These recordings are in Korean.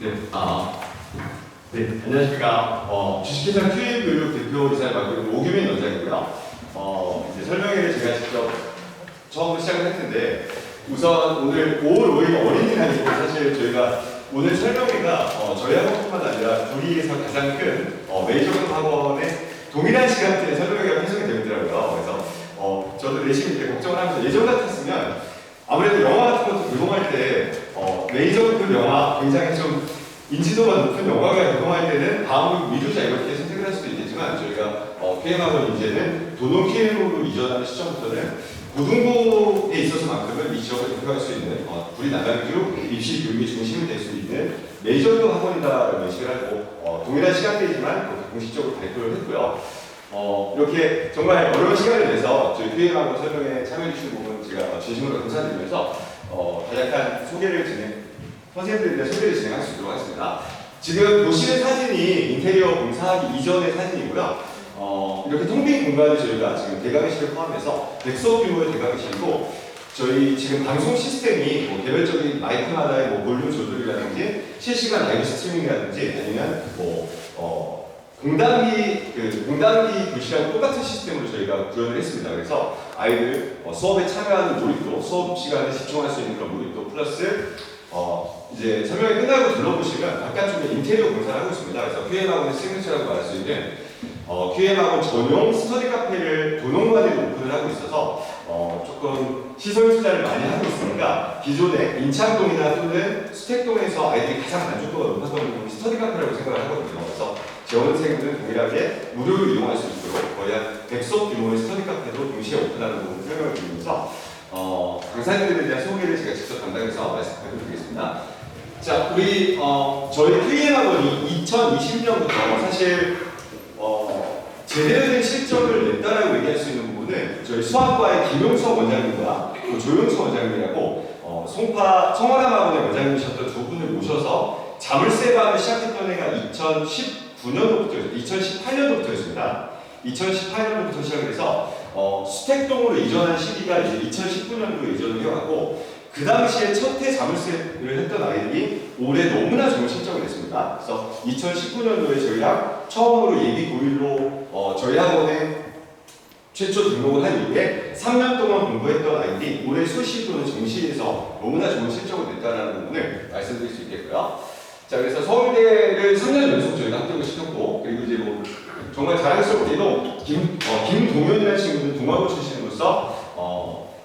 네, 네, 안녕하십니까. 주식회사 QA교육 대표이사를 맡고 있는 오규민 원장이고요. 이제 설명회를 제가 직접 처음으로 시작을 했는데, 우선 오늘 5월 5일 어린이날이고, 사실 저희가 오늘 설명회가 저희 학원뿐만 아니라 둘이에서 가장 큰 메이저급 학원의 동일한 시간대에 설명회가 편성이 되더라고요. 그래서 저도 내심 이제 걱정을 하면서 예전 같았으면 아무래도 영화 같은 것도 개봉할 때 메이저급 영화 굉장히 좀 인지도가 높은 영화가 개봉할 때는 다음으로 미루자 이렇게 선택을 할 수도 있겠지만, 저희가 QM학원 이제는 도농 QM으로 이전하는 시점부터는 고등부에 있어서만큼은 이 지역을 대표할 수 있는 불이 나간교 입시 교육의 중심이 될 수 있는 메이저급 학원이다라고 인식을 하고 동일한 시간대이지만 공식적으로 발표를 했고요. 이렇게 정말 어려운 시간을 내서 저희 QM학원 설명에 참여해 주신 부분 제가 진심으로 감사드리면서 간략한 선생님들에 대한 소개를 진행할 수 있도록 하겠습니다. 지금 보시는 사진이 인테리어 공사하기 이전의 사진이고요. 이렇게 텅 빈 공간을 저희가 지금 대강의실을 포함해서 100석 규모의 대강의실이고, 저희 지금 방송 시스템이 개별적인 마이크마다의 볼륨 조절이라든지 실시간 라이브 스트리밍이라든지 아니면 공단기 교실하고 똑같은 시스템으로 저희가 구현을 했습니다. 그래서 아이들 수업에 참여하는 몰입도, 수업 시간에 집중할 수 있는 그런 몰입도 플러스 이제 설명이 끝나고 둘러보시면 바깥쪽에 인테리어 공사를 하고 있습니다. 그래서 QM학원의 시그니처라고 말할 수 있는 QM학원 전용 스터디 카페를 도농관에도 오픈을 하고 있어서 조금 시설 투자를 많이 하고 있으니까 기존의 인창동이나 또는 수택동에서 아이들이 가장 만족도가 높았던 부분이 스터디 카페라고 생각을 하거든요. 그래서 재원생들은 동일하게 무료로 이용할 수 있도록 거의 한 100석 규모의 스터디 카페도 동시에 오픈하는 부분을 설명을 드리면서 강사님들에 대한 소개를 제가 직접 담당해서 말씀드리겠습니다. 자, 우리 저희 QM학원이 2020년부터 사실 제대로 된 실적을 냈다라고 얘기할 수 있는 부분은 저희 수학과의 김용석 원장님과 조용석 원장님이라고 청와남학원의 원장님이셨던 두 분을 모셔서 자물쇠반을 시작했던 해가 2018년도부터였습니다. 2018년도부터 시작을 해서 수택동으로 이전한 시기가 이제 2019년도에 이전을 해왔고, 그 당시에 첫 해 자물쇠를 했던 아이들이 올해 너무나 좋은 실적을 냈습니다. 그래서 2019년도에 저희랑 처음으로 예비 고일로 저희 학원에 최초 등록을 한 이후에 3년 동안 공부했던 아이들이 올해 수시 또는 정시에서 너무나 좋은 실적을 냈다는 부분을 말씀드릴 수 있겠고요. 자, 그래서 서울대를 3년 연속 저희가 합격을 시켰고, 그리고 이제 정말 자랑스럽게도 김동현이라는 친구는 동아고 출신으로서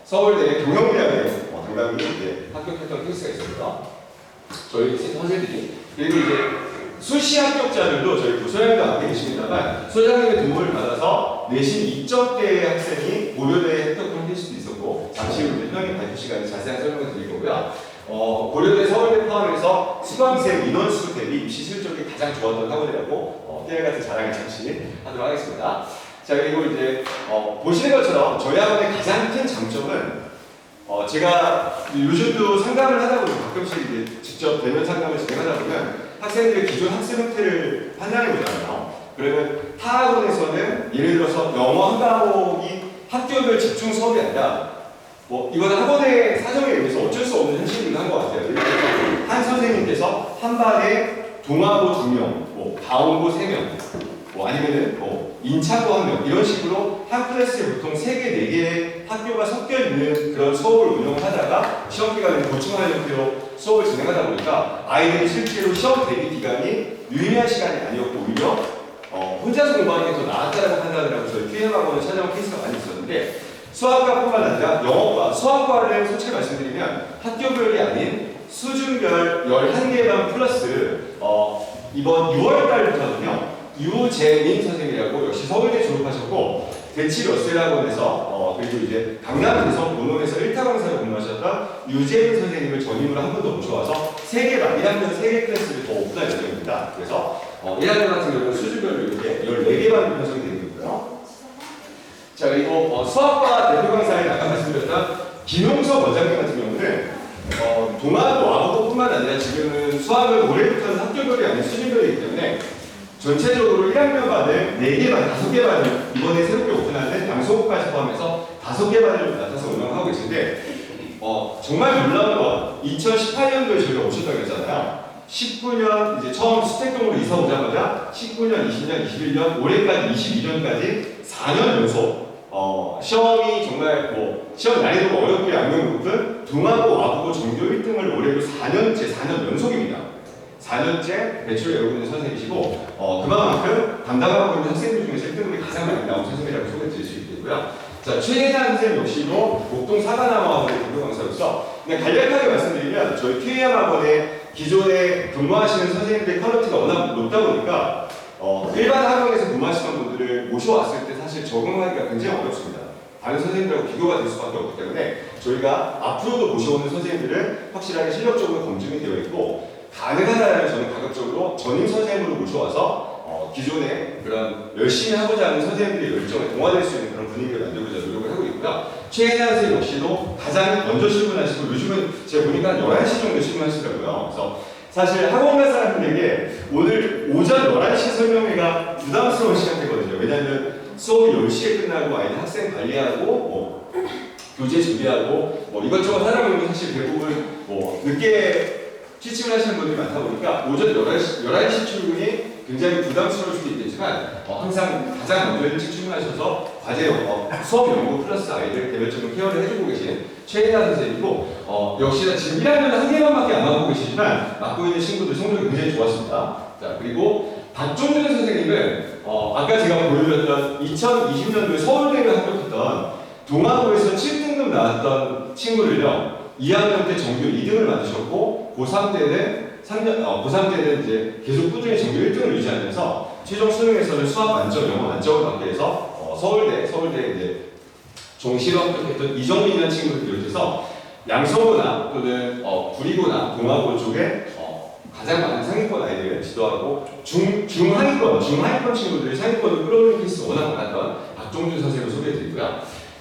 서울대 경영대학에 당당히 이제 합격했던 케이스가 있습니다. 저희 선생님들이. 그리고 이제 수시 합격자들도 저희 부소장님도 앞에 계십니다만, 소장님의 도움을 받아서 내신 2점대의 학생이 고려대에 합격한 케이스도 있었고, 잠시 후 이제 현행 발표 시간에 자세한 설명을 드릴 거고요. 고려대 서울대 포함해서 수강생 인원수 대비 입시 실적이 가장 좋았던 학원이라고 깨알같은 자랑을 잠시 하도록 하겠습니다. 자, 그리고 이제 보시는 것처럼 저희 학원의 가장 큰 장점은 제가 요즘도 상담을 하다 보면 가끔씩 이제 직접 대면 상담을 진행하다 보면 학생들의 기존 학습 형태를 판단해 보잖아요. 그러면 타 학원에서는 예를 들어서 영어 한 과목이 학교별 집중 수업이 아니라 이거는 학원의 사정에 의해서 어쩔 수 없는 현실이긴 한 것 같아요. 예를 들어서 한 선생님께서 한 반에 동아고 2명, 가온고 3명, 아니면은 인차고 1명, 이런 식으로 한 클래스에 보통 3개, 4개의 학교가 섞여 있는 그런 수업을 운영하다가 시험 기간에 보충하는 형태로 수업을 진행하다 보니까 아이들이 실제로 시험 대비 기간이 유의미한 시간이 아니었고, 오히려 혼자서 공부하는 게 더 나았다라고 판단을 하고 저희 QM학원을 찾아온 케이스가 많이 있었는데, 수학과뿐만 아니라 영어과, 수학과를 솔직히 말씀드리면 학교별이 아닌 수준별 11개만 플러스 이번 6월달부터는요 유재민 선생님이라고 역시 서울대 졸업하셨고 대치 러셀학원에서 그리고 이제 강남 대성 본원에서 1타 강사로 근무하셨던 유재민 선생님을 전임으로 한 번 더 모셔와서 3개만 1학년 3개 클래스를 더 오픈할 예정입니다. 그래서 1학년 같은 경우는 수준별로 이렇게 14개만 편성이 되어 있고요. 자, 그리고 수학과 대표 강사에 아까 말씀드렸던 김용석 원장님 같은 경우는 동아도 와보고뿐만 아니라 지금은 수학을 올해부터는 학교별이 아닌 수준별이기 때문에 전체적으로 1학년반을 4개반, 5개반을 이번에 새롭게 오픈하는 양소부까지 포함해서 5개반을 맡아서 운영하고 계신데 정말 놀라운 건 2018년도에 저희가 오셨다고 했잖아요. 19년 이제 처음 수택동으로 이사 오자마자 19년, 20년, 21년, 올해까지 22년까지 4년 연속 시험이 정말 시험 난이도가 어렵게 악명 높은 동아고, 와보고, 전교 1등을 올해로 4년 연속입니다. 4년째 배출을 배우고 있는 선생님이시고 그만큼 담당하고 있는 학생들 중에서 1등급이 가장 많이 나온 선생님이라고 소개드릴 수 있겠고요. 자, 최혜산 선생님 역시도 목동 사관학원의 대표 강사로서 그냥 간략하게 말씀드리면 저희 QAM 학원의 기존에 근무하시는 선생님들의 퀄리티가 워낙 높다 보니까 일반 학원에서 근무하시는 분들을 모셔왔을 때 사실 적응하기가 굉장히 어렵습니다. 다른 선생님들하고 비교가 될 수밖에 없기 때문에 저희가 앞으로도 모셔오는 선생님들은 확실하게 실력적으로 검증이 되어 있고 가능하다면 저는 가급적으로 전임 선생님으로 모셔와서 기존에 그런 열심히 하고자 하는 선생님들의 열정에 동화될 수 있는 그런 분위기를 만들고자 노력을 하고 있고요. 최혜나 선생님 역시도 가장 먼저 출근하시고 요즘은 제가 보니까 한 11시 정도 출근하시더라고요. 그래서 사실 학원 간 사람들에게 오늘 오전 11시 설명회가 부담스러운 시간대거든요. 왜냐하면 수업이 10시에 끝나고 아이들 학생 관리하고 교재 준비하고 이것저것 하다 보면 사실 대부분 늦게 취침을 하시는 분들이 많다 보니까 오전 11시 출근이 굉장히 부담스러울 수도 있겠지만 항상 가장 먼저 일찍 출근하셔서 과제 수업 연구 플러스 아이들 개별적으로 케어를 해주고 계신 최혜나 선생님이고 역시나 지금 1학년은 한 개만밖에 안 맡고 계시지만 맡고 있는 친구들 성적이 굉장히 좋았습니다. 자, 그리고 박종준 선생님은 아까 제가 보여드렸던 2020년도에 서울대를 합격했던 동아고에서 7등급 나왔던 친구를요 2학년 때 전교 2등을 만드셨고 고3 때는 이제 계속 꾸준히 전교 1등을 유지하면서 최종 수능에서는 수학 만점, 영어 만점을 받게 해서 서울대 이제 종실업 합격했던 이정민이라는 친구를 비롯해서 양서고나 또는 구리고나 동아고 쪽에 가장 많은 상위권 아이들을 지도하고 중하위권 친구들이 상위권을 끌어올리는 케이스가 워낙 많았던 박종준 선생님을 소개해드리고요.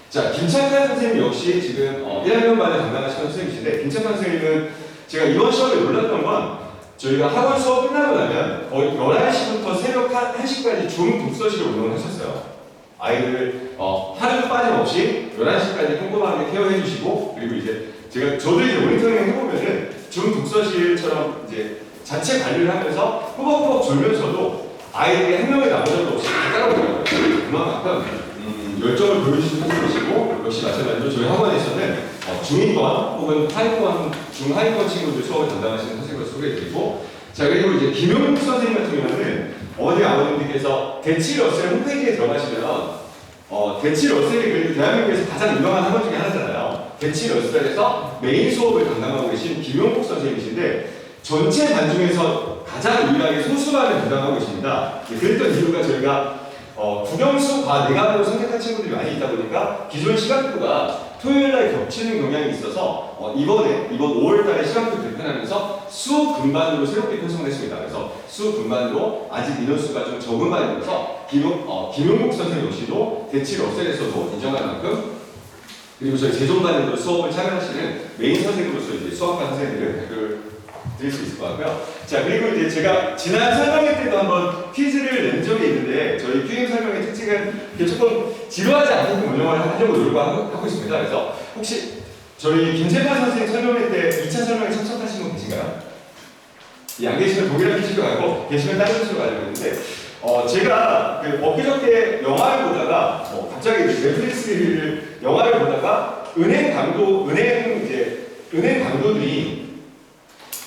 자, 김창칸 선생님 역시 지금 1학년 반에 담당하시는 선생님이신데 김창칸 선생님은 제가 이번 시험에 놀랐던 건 저희가 학원 수업 끝나고 나면 거의 11시부터 새벽 1시까지 중 독서실을 운영을 하셨어요. 아이들을 하루도 빠짐없이 11시까지 꼼꼼하게 케어해 주시고 그리고 이제 저도 이제 모니터링 해보면은 중 독서실처럼 이제 자체 관리를 하면서 꾸벅꾸벅 졸면서도 아이들이 한 명의 나머지도 없이 다 따라오더라고요. 그만큼 열정을 보여주시는 선생님이시고 역시 마찬가지로 저희 학원에서는 중위권 혹은 중하위권 친구들 수업을 담당하시는 선생님을 소개해드리고 자 그리고 이제 김용국 선생님 같은 경우는 어디 아버님들께서 대치 러셀 홈페이지에 들어가시면 대치 러셀이 그래도 대한민국에서 가장 유명한 학원 중에 하나잖아요. 대치 러셀에서 메인 수업을 담당하고 계신 김용국 선생님이신데 전체 반 중에서 가장 유일하게 소수반을 담당하고 계십니다. 그랬던 이유가 저희가 국영수 과 내과를 선택한 친구들이 많이 있다 보니까 기존 시간표가 토요일날 겹치는 경향이 있어서 이번 5월달에 시간표 개편하면서 수 분반으로 새롭게 편성됐습니다. 그래서 수 분반으로 아직 인원수가 좀 적은 반이어서 김용국 선생님 역시도 대치 러셀에서도 인정할 만큼 그리고 저희 재종반으로 수업을 참여하시는 메인 선생님으로서 이제 수학과 선생님들을 댓글 드릴 수 있을 것 같고요. 자 그리고 이제 제가 지난 설명회 때도 한번 퀴즈를 낸 적이 있는데 저희 QM 설명회 특징은 조금 지루하지 않게끔 운영을 하려고 노력하고 있습니다. 그래서 혹시 저희 김재만 선생님 설명회 때 2차 설명회 참석하신 분 계신가요? 안 계시면 동일한 퀴즈로 가고 계시면 다른 퀴즈로 가려고 했는데 제가 엊그저께 영화를 보다가 갑자기 넷플릭스 영화를 보다가 은행 강도들이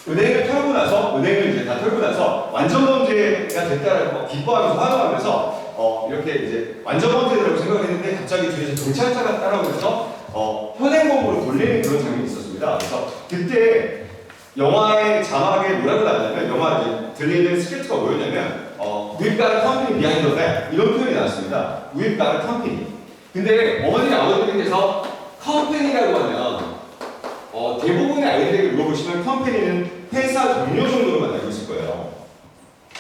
은행을 털고 나서 은행을 이제 다 털고 나서 완전 범죄가 됐다라고 기뻐하면서 환호하면서 이렇게 이제 완전 범죄라고 생각했는데 갑자기 뒤에서 경찰차가 따라오면서 현행범으로 돌리는 그런 장면이 있었습니다. 그래서 그때 영화의 자막에 뭐라고 나왔냐면 영화 이제 들리는 스크립트가 뭐였냐면 We've got a company behind the back 이런 표현이 나왔습니다. We've got a company. 근데 어머니 아버님께서 컴퍼니라고 하면 대부분의 아이들에게 물어보시면 컴퍼니는 회사 동료 정도로만 알고 있을 거예요.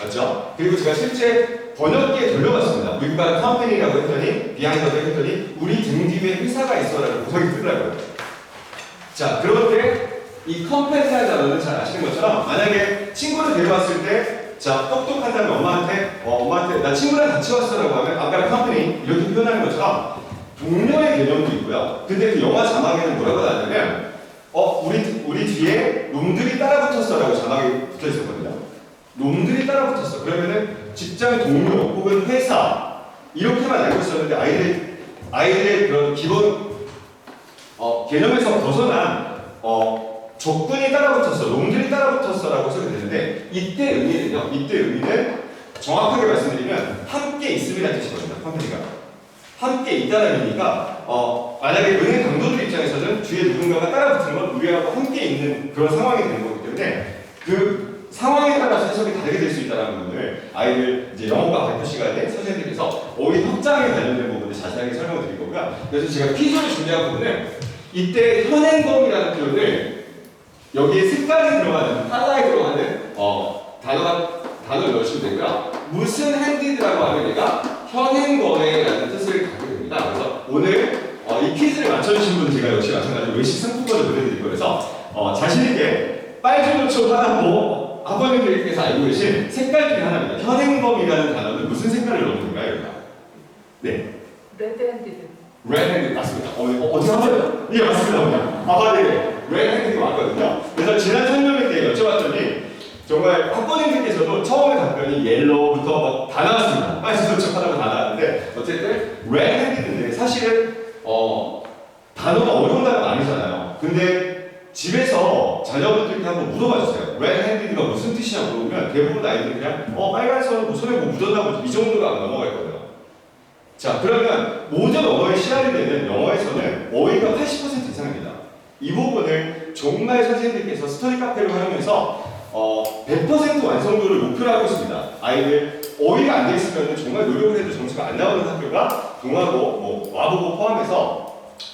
맞죠? 그리고 제가 실제 번역기에 돌려봤습니다. We've got a company라고 했더니 behind the back 했더니 우리 등 뒤에 회사가 있어라고 구성이 뜨더라고요. 자, 그런데 이 컴퍼니라는 단어는 잘 아시는 것처럼 만약에 친구를 데려왔을 때 자, 똑똑하다면 엄마한테 나 친구랑 같이 왔어라고 하면 아까 컴퍼니 이렇게 표현하는 것처럼 동료의 개념도 있고요. 근데 그 영화 자막에는 뭐라고 나왔냐면 우리 뒤에 놈들이 따라붙었어라고 자막이 붙어 있었거든요. 놈들이 따라붙었어. 그러면은 직장 동료 혹은 회사 이렇게만 알고 있었는데 아이들의 그런 기본 개념에서 벗어난 적군이 따라붙었어, 놈들이 따라붙었어라고 써야 되는데 이때 의미는 정확하게 말씀드리면 함께 있음이라는 뜻이거든요. 컴퍼니가 함께 있다는 의미가 만약에 은행 강도들 입장에서는 뒤에 누군가가 따라붙은 건 우리하고 함께 있는 그런 상황이 되는 거기 때문에 그 상황에 따라서 해석이 다르게 될 수 있다는 부분을 아이들 이제 영어과 발표 시간에 선생님께서 어휘 확장에 관련된 부분을 자세하게 설명을 드릴 거고요. 그래서 제가 퀴즈를 준비한 부분은 이때 현행범이라는 표현을 여기에 색깔이 들어가는 하나에 들어가는 단어를 넣으시면 되고요. 무슨 핸디드라고 하면 얘가 현행범에라는 뜻을 갖게 됩니다. 그래서 오늘 이 퀴즈를 맞춰주신 분 제가 역시 마찬가지로 외식 상품권을 보내드릴 거라서 자신있게 빨주노초 하나고 아버님들께서 알고 계신 색깔 중에 하나입니다. 현행범이라는 단어는 무슨 색깔을 넣는 건가요? 네. 레드핸디드. 레드핸디드 맞습니다. 어디 한번? 예, 맞습니다. 네. 레드핸디드 맞거든요. 그래서 지난 설명회 때 여쭤봤더니 정말 학부모님들께서도 처음에 답변이 옐로우부터 다 나왔습니다. 빨주노초 하나고 다 나왔는데 어쨌든 레드핸디드인데 사실은 단어가 어려운 단어가 아니잖아요. 근데 집에서 자녀분들께 한번 물어봐 주세요. 레드핸디드가 무슨 뜻이냐 물어보면 대부분 아이들이 그냥 빨간 손 손에 뭐 묻었나 보지 이 정도로 안 넘어갈 거예요. 자, 그러면 모든 언어의 시간이 되는 영어에서는 어휘가 80% 이상입니다. 이 부분을 정말 선생님들께서 스터디 카페를 활용해서 100% 완성도를 목표로 하고 있습니다. 아이들 어휘가 안 돼 있으면 정말 노력을 해도 점수가 안 나오는 학교가 동아고, 와보고 포함해서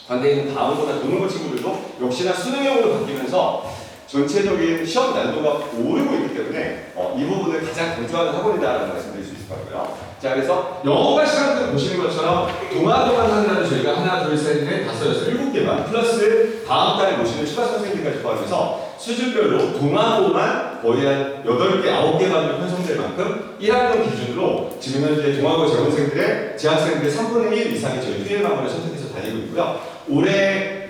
관대에 있는 다음보다 도는고 친구들도 역시나 수능형으로 바뀌면서 전체적인 시험 난도가 오르고 있기 때문에 이 부분을 가장 강조하는 학원이다라는 말씀드릴 수 있을 것 같고요. 자, 그래서 영어과 시간들 보시는 것처럼 동아동안 한다는 저희가 하나, 둘, 셋, 넷, 다섯, 여섯, 7개만 플러스 다음 달에 모시는 추가 선생님까지 포함해서 수준별로 동아고만 거의 한 8개, 9개만으로 편성될 만큼 1학년 기준으로 지금 현재 동아고 재원생들의 재학생들의 3분의 1 이상이 저희 PL학원을 선택해서 다니고 있고요. 올해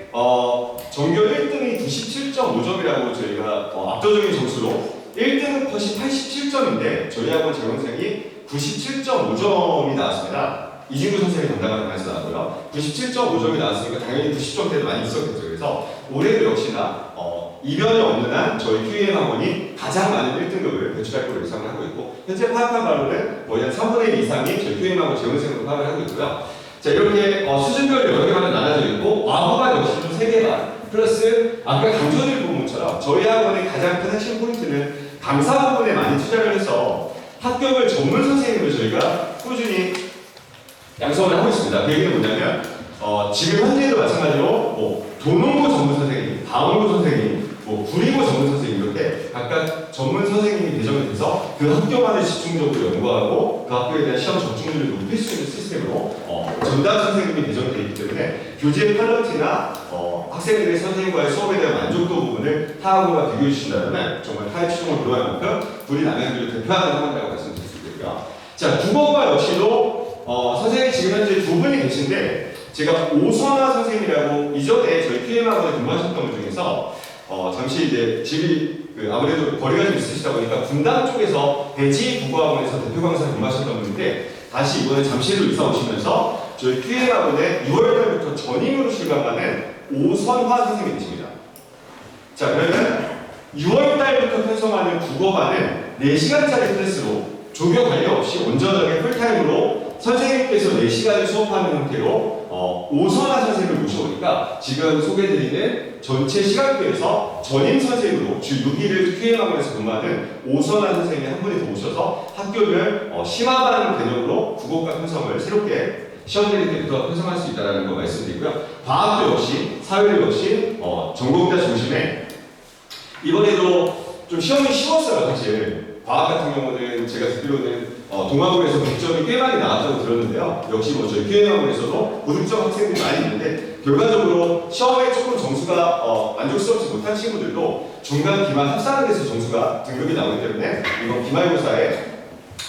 전교 1등이 97.5점이라고 저희가 압도적인 점수로 1등은 컷이 87점인데 저희 학원 재원생이 97.5점이 나왔습니다. 이진구 선생님이 담당하는 반에서 나왔고요. 97.5점이 나왔으니까 당연히 90점대도 많이 있었겠죠. 그래서 올해도 역시나 이변이 없는 한 저희 QEM 학원이 가장 많은 1등급을 배출할 것으로 예상을 하고 있고 현재 파악한 바로는 거의 한 3분의 1 이상이 저희 QEM 학원 재원생으로 파악을 하고 있고요. 자, 이렇게 수준별로 여러 개만 나눠져 있고 와보가 역시 좀 3개만 플러스 아까 강조드린 부분처럼 저희 학원의 가장 큰 핵심 포인트는 강사 부분에 많이 투자를 해서 합격을 전문 선생님으로 저희가 꾸준히 양성을 하고 있습니다. 그 얘기는 뭐냐면 지금 현재도 마찬가지로 도농고 전문 선생님, 방원고 선생님, 구리고 전문 선생님 이렇게 각각 전문 선생님이 배정이 돼서 그 학교만을 집중적으로 연구하고 그 학교에 대한 시험 적중률을 높일 수 있는 시스템으로 전담 선생님이 배정이 되어 있기 때문에 교재 퀄리티나 학생들의 선생님과의 수업에 대한 만족도 부분을 타학원과 비교해 주신다면 정말 타의 추종을 불허할 만큼 구리 남양주를 대표하는 학원이라고 말씀드릴 수 있고요. 자, 국어과 역시도 선생님이 지금 현재 2분이 계신데 제가 오선화 선생님이라고 이전에 저희 PM학원에 근무하셨던 분 중에서 잠시 이제 집이 아무래도 거리가 좀 있으시다 보니까 분당 쪽에서 배지 국어학원에서 대표 강사를 근무하셨던 분인데 다시 이번에 잠실로 이사 오시면서 저희 QM학원에 6월달부터 전임으로 실감하는 오선화 선생님이 계십니다. 자, 그러면 6월달부터 편성하는 국어반은 4시간짜리 클래스로 조교 관리 없이 온전하게 풀타임으로 선생님께서 4시간을 수업하는 형태로 오선화 선생님을 모셔오니까 지금 소개해드리는 전체 시간표에서 전임 선생님으로 주 6일을 QM학원에서 근무하는 오선화 선생님이 한 분이 더 오셔서 학교를 심화반 개념으로 국어과 편성을 새롭게 시험 대리 때부터 편성할 수 있다는 거 말씀드리고요. 과학도 역시, 사회도 역시 전공자 중심에 이번에도 좀 시험이 쉬웠어요, 사실. 과학 같은 경우는 제가 듣기로는 동아고에서 100점이 꽤 많이 나왔다고 들었는데요. 역시 저희 QM학원에서도 고득점 학생들이 많이 있는데 결과적으로 시험에 조금 점수가 만족스럽지 못한 친구들도 중간, 기말 합산을 해서 점수가 등급이 나오기 때문에 이번 기말고사에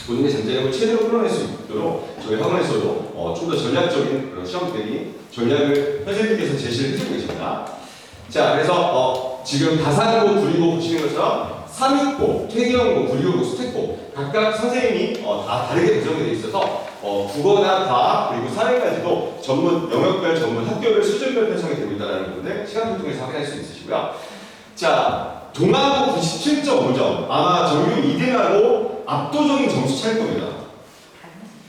본인의 잠재력을 최대로 끌어낼 수 있도록 저희 학원에서도 좀 더 전략적인 그런 시험 대비 전략을 선생님께서 제시를 해주고 계십니다. 자, 그래서 지금 다산고, 구리고 보시는 것처럼 삼육고, 퇴계형고, 구리고고, 수택고 각각 선생님이 다 다르게 배정이 되어 있어서 국어나 과학 그리고 사회까지도 전문 영역별, 전문 학교별, 수준별 편성이 되고 있다는 부분을 시간표 통해서 확인할 수 있으시고요. 자, 동아고 97.5점 아마 전교 2등하고 압도적인 점수 차일 겁니다.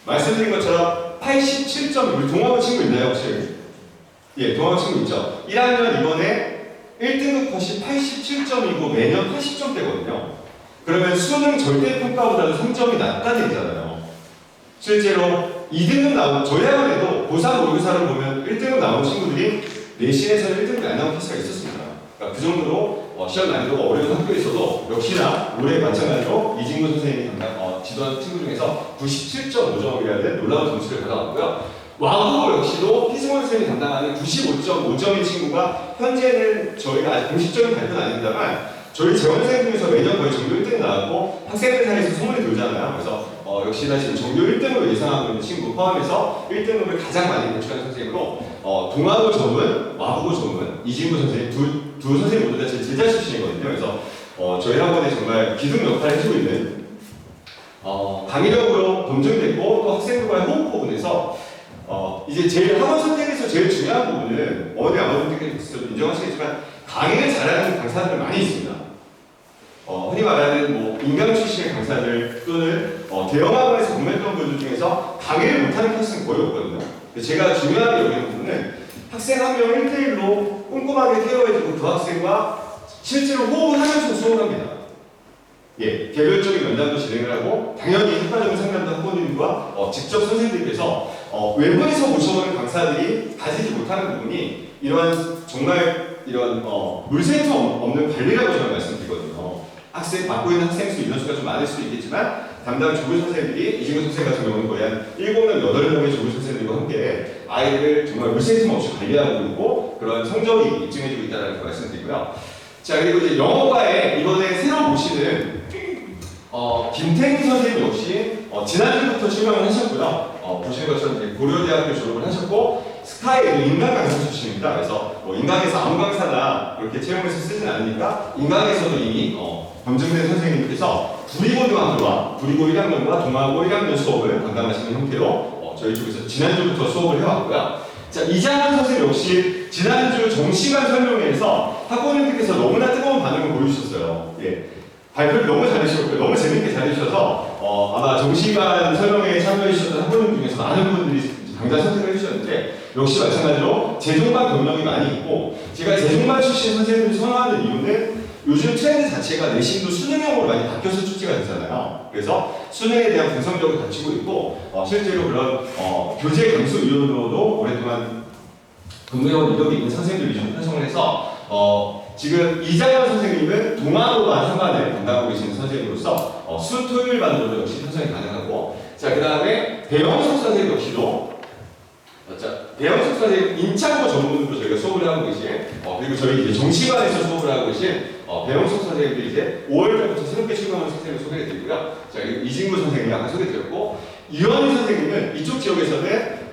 말씀드린 것처럼 87점, 우리 동아고 친구 있나요 혹시? 예, 동아고 친구 있죠. 1학년 이번에 1등급 컷이 87점이고 매년 80점대거든요. 그러면 수능 절대평가보다도 성적이 낮다는 얘기잖아요. 실제로 2등급 나온, 저희 학원에도 고3 모의고사를 보면 1등급 나온 친구들이 내신에서는 1등급이 안 나온 케이스가 있었습니다. 그러니까 그 정도로 시험 난이도가 어려운 학교에서도 역시나 올해 마찬가지로 이진구 선생님이 지도한 친구 중에서 97.5점이라는 놀라운 점수를 받아왔고요. 와구 역시도 피승원 선생님이 담당하는 95.5점인 친구가 현재는 저희가 아직 공식적인 발표는 아닙니다만 저희 재원생 중에서 매년 거의 전교 1등 나왔고 학생들 사이에서 소문이 돌잖아요. 그래서 역시나 지금 전교 1등으로 예상하고 있는 친구 포함해서 1등급을 가장 많이 배출한 선생님으로 동아고 전문, 와구고 전문 이진구 선생님 두 선생님 모두 다 제 제자 출신이거든요. 그래서 저희 학원에 정말 기둥 역할을 해주고 있는 강의력으로 검증됐고 또 학생들과의 호흡 부분에서 이제 제일 학원 선택에서 제일 중요한 부분은 어디 아버님들께서도 인정하시겠지만 강의를 잘하는 강사들 많이 있습니다. 흔히 말하는 뭐 인강 출신의 강사들 또는 대형학원에서 공부했던 분들 중에서 강의를 못하는 케이스는 거의 없거든요. 제가 중요하게 여기는 부분은 학생 한 명 1대1로 꼼꼼하게 케어해주고 그 학생과 실제로 호흡을 하면서 수업을 합니다. 예, 개별적인 면담도 진행을 하고 당연히 효과적인 상담도 학부모님과 직접 선생님들께서 외부에서 모셔오는 강사들이 가지지 못하는 부분이 이러한 정말 이런 물새도 없는 관리라고 저는 말씀드리거든요. 학생 맡고 있는 학생 수 인원수가 좀 많을 수도 있겠지만 담당 조교 선생님들이 이진구 선생 같은 경우는 거의 한 7명, 8명의 조교 선생님들과 함께 아이를 정말 물새틈 없이 관리하고 있고 그런 성적이 입증해주고 있다는 걸 말씀드리고요. 자, 그리고 이제 영어과에 이번에 새로 모시는 김태희 선생님 역시 지난주부터 출강을 하셨고요. 보시는 것처럼 이제 고려대학교 졸업을 하셨고 스카이 인강 강사 출신입니다. 그래서 인강에서 아무 강사나 이렇게 채용해서 쓰진 않으니까 인강에서도 이미 검증된 선생님께서 구리고등학교와 구리고 1학년과 동아고 1학년 수업을 담당하시는 형태로 저희 쪽에서 지난주부터 수업을 해왔고요. 자, 이장원 선생님 역시 지난주 정시간 설명회에서 학부모님들께서 너무나 뜨거운 반응을 보여주셨어요. 예. 발표를 너무 잘해주셨고요. 너무 재밌게 잘해주셔서 아마 정시간 설명회에 참여해주셨던 학부모님 중에서 많은 분들이 강좌 선택을 해주셨는데 역시 마찬가지로 재종반 경력이 많이 있고 제가 재종반 출신 선생님을 선호하는 이유는 요즘 트렌드 자체가 내신도 수능형으로 많이 바뀌어서 출제가 되잖아요. 그래서 수능에 대한 분석력을 갖추고 있고 실제로 그런 교재 강수 위원으로도 오랫동안 근무해온 이력이 있는 선생님들 위주로 편성을 해서 지금 이장현 선생님은 동아고반 한 반을 담당하고 계시는 선생님으로서 수, 토, 일 반으로도 역시 편성이 가능하고 자, 그 다음에 배영석 선생님 역시도 배영석 선생님 임창고 전문으로 저희가 수업을 하고 계신 그리고 저희 이제 정시반에서 수업을 하고 계신 배영석 선생님도 이제 5월달부터 새롭게 출강하는 선생님을 소개해 드리고요. 자, 이진구 선생님이 아까 소개해 드렸고 이현희 선생님은 이쪽 지역에서는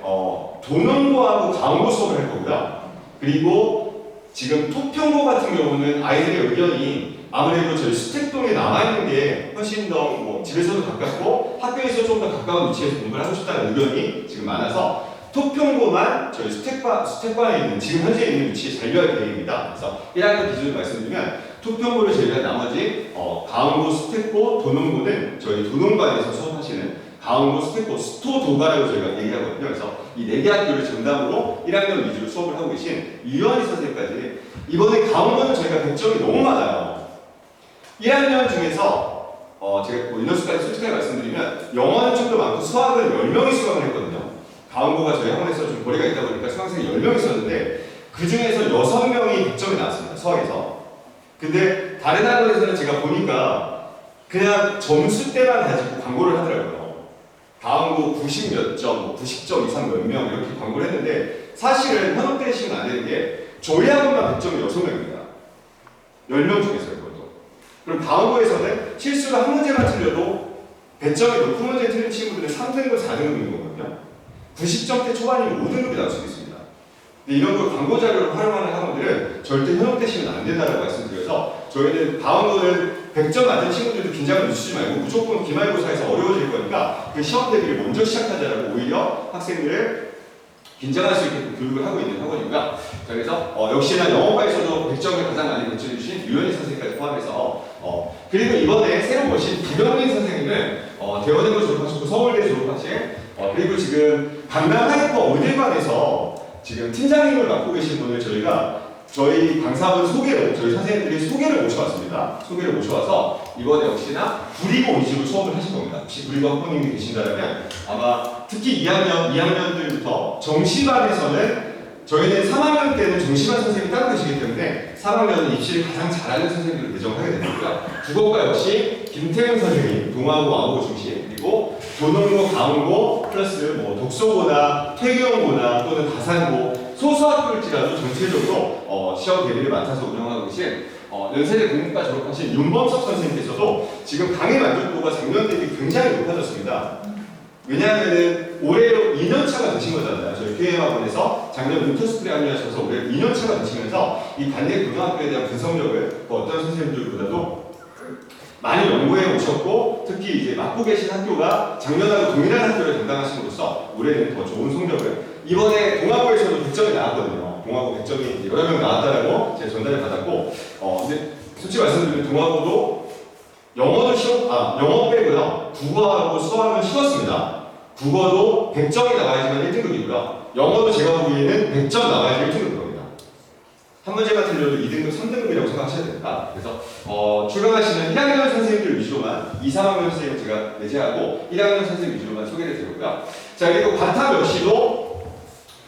도농고하고 강고 수업을 할 거고요. 그리고 지금 토평고 같은 경우는 아이들의 의견이 아무래도 저희 수택동에 남아있는 게 훨씬 더 집에서도 가깝고 학교에서 좀 더 가까운 위치에서 공부를 하고 싶다는 의견이 지금 많아서 토평고만 저희 수택관에 있는 지금 현재 있는 위치에 잔류할 계획입니다. 그래서 1학년 기준을 말씀드리면 토평고를 제외한 나머지 강원고, 수택고, 도농고는 저희 도농관에서 수업하시는 강원고, 수택고, 수토도가라고 저희가 얘기하거든요. 그래서 이 4개 학교를 전담으로 1학년 위주로 수업을 하고 계신 유현희 선생님까지 이번에 강원고는 저희가 100점이 너무 많아요. 1학년 중에서 제가 인원수까지 솔직하게 말씀드리면 영어는 좀 더 많고 수학은 10명이 수강을 했거든요. 강원고가 저희 학원에서 좀 거리가 있다 보니까 수강생이 10명 있었는데 그 중에서 6명이 100점이 나왔습니다. 수학에서. 근데 다른 학원에서는 제가 보니까 그냥 점수 때만 가지고 광고를 하더라고요. 강원고 90 몇 점, 90점 이상 몇 명 이렇게 광고를 했는데 사실은 현업 대시면 안 되는 게 저희 학원만 100점이 6명입니다. 10명 중에서요, 그것도. 그럼 강원고에서는 실수로 한 문제만 틀려도 100점이 높은 문제 틀린 친구들은 3등급, 4등급인 거거든요. 90점대 초반이면 5등급이 나올 수도 있습니다. 근데 이런 걸 광고 자료로 활용하는 학원들은 절대 현혹되시면 안 된다고 말씀드려서 저희는 다음 거는 100점 맞은 친구들도 긴장을 늦추지 말고 무조건 기말고사에서 어려워질 거니까 그 시험 대비를 먼저 시작하자라고 오히려 학생들을 긴장할 수 있게끔 교육을 하고 있는 학원이고요. 자, 그래서 역시나 영어과에서도 100점을 가장 많이 배출해 주신 유현희 선생님까지 포함해서 그리고 이번에 새로 오신 김영민 선생님은 대원외고 졸업하셨고 서울대 졸업하신 그리고 지금 강남 하이퍼 의대관에서 지금 팀장님을 맡고 계신 분을 저희가 저희 강사분 소개로 저희 선생님들이 소개를 모셔왔습니다. 소개를 모셔와서 이번에 역시나 구리고 위주로 수업을 하실 겁니다. 혹시 구리고 학부모님이 계신다면 아마 특히 2학년들부터 정시반에서는 저희는 3학년 때는 정시반 선생님이 따로 계시기 때문에 3학년은 입시를 가장 잘하는 선생님들을 배정하게 됩니다. 국어과 역시 김태형 선생님, 동아고, 아고 중심, 그리고 조능고, 가운고, 플러스 뭐 독서고나 퇴계원고나 또는 다산고, 소수학교일지라도 전체적으로 시험 대비를 맡아서 운영하고 계신 연세대 공문과 졸업하신 윤범석 선생님께서도 지금 강의 만족도가 작년 대비 굉장히 높아졌습니다. 왜냐하면 올해 2년차가 되신 거잖아요. 저희 QM학원에서 작년 윈터스쿨에 합류하셔서 올해 2년차가 되시면서 이 관내 고등학교에 대한 분석력을 어떤 선생님들보다도 많이 연구해 오셨고 특히 이제 맡고 계신 학교가 작년하고 동일한 학교를 담당하심으로써 올해는 더 좋은 성적을 이번에 동아고에서도 100점이 나왔거든요. 동아고 100점이 여러 명 나왔다라고 제가 전달을 받았고 근데 솔직히 말씀드리면 동아고도 영어도 영어 빼고요. 국어하고 수학은 쉬웠습니다. 국어도 100점이 나와야지만 1등급이고요. 영어도 제가 보기에는 100점 나와야지 1등급일 겁니다. 한 문제만 틀려도 2등급, 3등급이라고 생각하셔야 됩니다. 그래서 출강하시는 1학년 선생님들 위주로만 2, 3학년 선생님 제가 내재하고 1학년 선생님 위주로만 소개를 드렸고요. 자, 그리고 바탑 역시도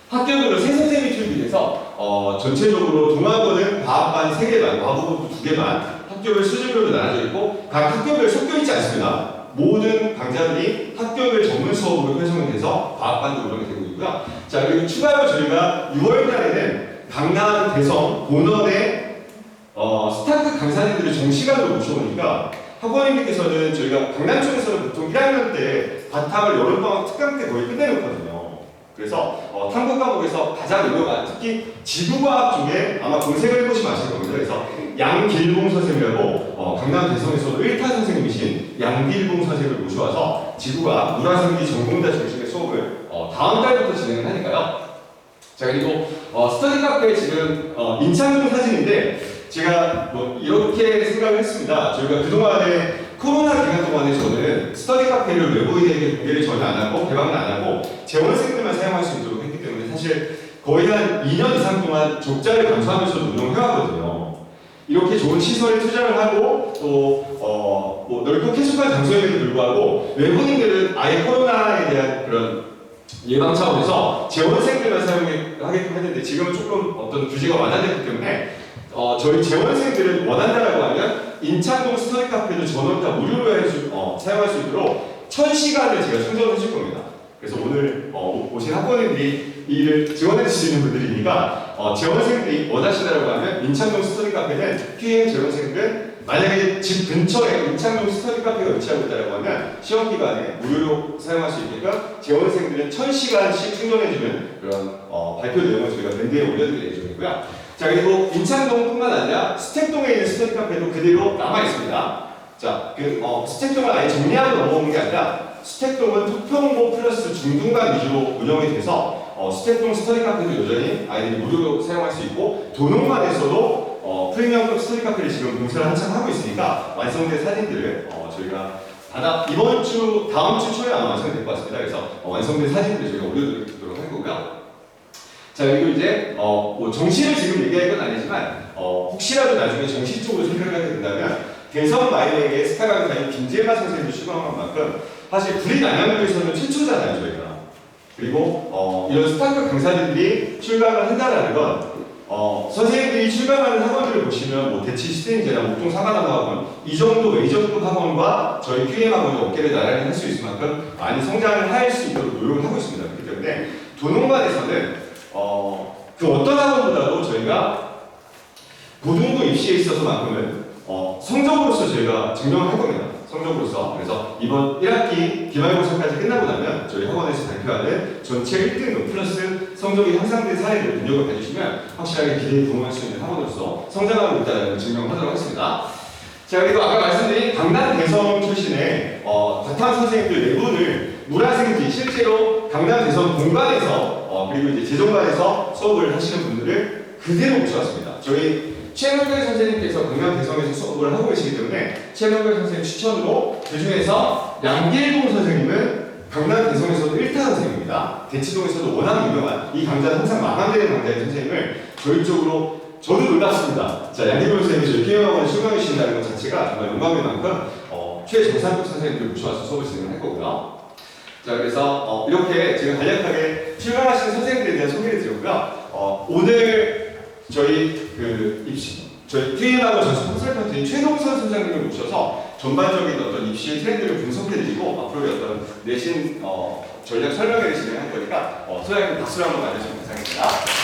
학교별로 새 선생님이 출입해서 전체적으로 동아고는 과학반이 3개만, 과학부도 2개만 학교별 수준별로 나눠져 있고 각 학교별 섞여 있지 않습니다. 모든 강좌들이 학교별 전문 수업으로 편성이 돼서 과학반도 운영이 되고 있고요. 자, 그리고 추가로 저희가 6월 달에는 강남, 대성, 본원의 스타트 강사님들을 정시간으로 모셔보니까 학원님들께서는 저희가 강남 쪽에서는 보통 1학년 때 바탕을 여름방학 특강 때 거의 끝내놓거든요. 그래서 탐구 과목에서 가장 유명한 특히 지구과학 쪽에 아마 검색을 해보시면 아실 겁니다. 그래서 양길봉 선생님이라고 강남 대성에서도 1타 선생님이신 양길봉 선생님을 모셔와서 지구과학, 물화생기 전공자 중심의 수업을 다음 달부터 진행을 하니까요. 자, 그리고 스터디 카페 지금 인창동 사진인데 제가 뭐 이렇게 생각을 했습니다. 저희가 그동안에 코로나 기간 동안에 저는 스터디 카페를 외부인에게 공개를 전혀 안 하고 개방을 안 하고 재원생들만 사용할 수 있도록 했기 때문에 사실 거의 한 2년 이상 동안 적자를 감수하면서 운영을 해왔거든요. 이렇게 좋은 시설에 투자를 하고 또 뭐 넓고 쾌적한 장소임에도 불구하고 외부인들은 아예 코로나에 대한 그런 예방 차원에서 재원생들만 사용하게끔 했는데 지금은 조금 어떤 규제가 완화됐기 때문에 저희 재원생들은 원한다라고 하면 인창동 스터디 카페도 전원 다 무료로 사용할 수 있도록 1000시간을 제가 충전해 줄 겁니다. 그래서 오늘 오신 학부모님들이 이를 지원해 주실 수 있는 분들이니까 재원생들이 원하시다라고 하면 인창동 스터디 카페는 QM 재원생들은 만약에 집 근처에 인창동 스터디 카페가 위치하고 있다고 하면 시험 기간에 무료로 사용할 수 있게끔 재원생들은 1000시간씩 충전해주는 그런 발표 내용을 저희가 밴드에 올려드릴 예정이고요. 자, 그리고 인창동뿐만 아니라 스택동에 있는 스터디 카페도 그대로 남아 있습니다. 자, 스택동을 아예 정리하고 넘어오는 게 아니라 스택동은 토평고 플러스 중등반 위주로 운영이 돼서 스택동 스터디 카페도 여전히 아이들이 무료로 사용할 수 있고 도농관에서도 프리미엄급 스터디 카페를 지금 공사를 한참 하고 있으니까 완성된 사진들을 저희가 이번 주, 다음 주 초에 아마 완성이 될 것 같습니다. 그래서 완성된 사진들을 저희가 올려드리도록 할 거고요. 자, 그리고 이제 뭐 정시를 지금 얘기할 건 아니지만 혹시라도 나중에 정시 쪽으로 생각을 하게 된다면 대성 마이너에게 스타 강사인 김재마 선생님도 출강한 만큼 사실 구리 남양주에서는 최초잖아요, 저희가. 그리고 이런 스타급 강사들이 출강을 한다라는 건 선생님들이 출강하는 학원들을 보시면 뭐 대치 시스템제나 목동 사관학원 학원 이 정도 메이저급 학원과 저희 QM 학원이 어깨를 나란히 할 수 있을 만큼 많이 성장을 할 수 있도록 노력을 하고 있습니다. 그렇기 때문에 도농관에서는 그 어떤 학원보다도 저희가 고등부 입시에 있어서만큼은 성적으로서 저희가 증명을 할 겁니다. 성적으로서. 그래서 이번 1학기 기말고사까지 끝나고 나면 저희 학원에서 발표하는 전체 1등급 플러스 성적이 향상된 사례를 눈여겨 봐주시면 확실하게 기대에 부응할 수 있는 학원으로서 성장하고 있다는 걸 증명하도록 하겠습니다. 자, 그리고 아까 말씀드린 강남 대성 출신의 바탕 선생님들 4분을 무라생지 실제로 강남 대성 본관에서 그리고 이제 재정관에서 수업을 하시는 분들을 그대로 모셔왔습니다. 저희 최명길 선생님께서 강남 대성에서 수업을 하고 계시기 때문에 최명길 선생님 추천으로 그 중에서 양길동 선생님은 강남 대성에서도 1타 선생님입니다. 대치동에서도 워낙 유명한 이 강좌는 항상 마감되는 강좌의 선생님을 저희 쪽으로 저도 놀랐습니다. 자, 양길동 선생님이 저희 피아노학원에 출강해 주신다는 것 자체가 정말 영광인 만큼 최정상급 선생님들 모셔와서 수업을 진행할 거고요. 자, 그래서 이렇게 제가 간략하게 출강하신 선생님들에 대한 소개를 드렸고요. 오늘 저희 저희 피아노학원 전수 컨설턴트인 최동선 선생님을 모셔서 전반적인 어떤 입시 트렌드를 분석해드리고 앞으로의 어떤 내신 전략 설명회를 진행할 거니까 소장님 박수를 한번 맞으시면 감사하겠습니다.